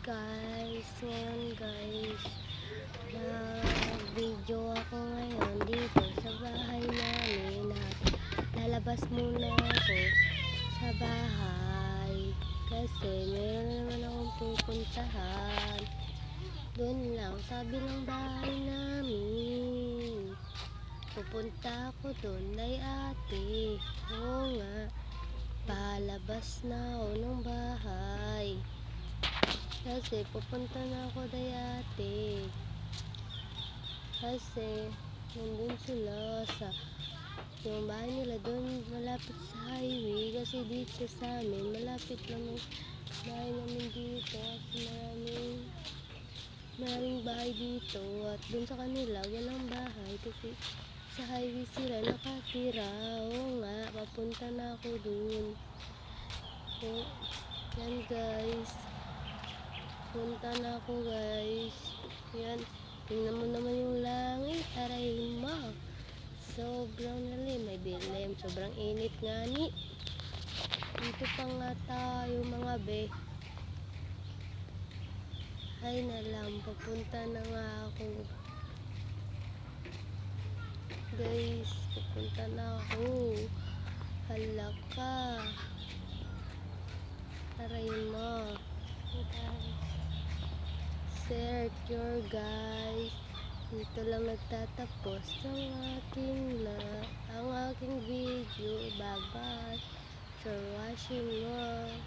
Guys, ngayon guys, nag-video ako ngayon dito sa bahay namin. Lalabas muna ako sa bahay kasi meron naman akong pupuntahan. Doon lang, sabi ng bahay namin. Pupunta ako doon kay ate. Oo nga, palabas na ako ng bahay. Kasi pupunta na ako kay ate. Kasi nandun sila sa yung bahay nila doon malapit sa highway. Kasi dito sa amin malapit lang yung bahay namin dito. Kasi maraming bahay dito. At doon sa kanila walang bahay. Kasi sa highway sila nakatira. Oo nga, papunta na ako doon. So, yan guys. Punta na ako guys. Yan. Tingnan mo naman yung langit. Aray mo. Sobrang lalim. May dilim. Sobrang init nga ni. Dito pa nga tayo mga be. Ay nalang. Papunta na nga ako. Guys. Papunta na ako. Halaka. Aray mo. Secure guys, dito lang nagtatapos ang aking video. Bye bye for watching more.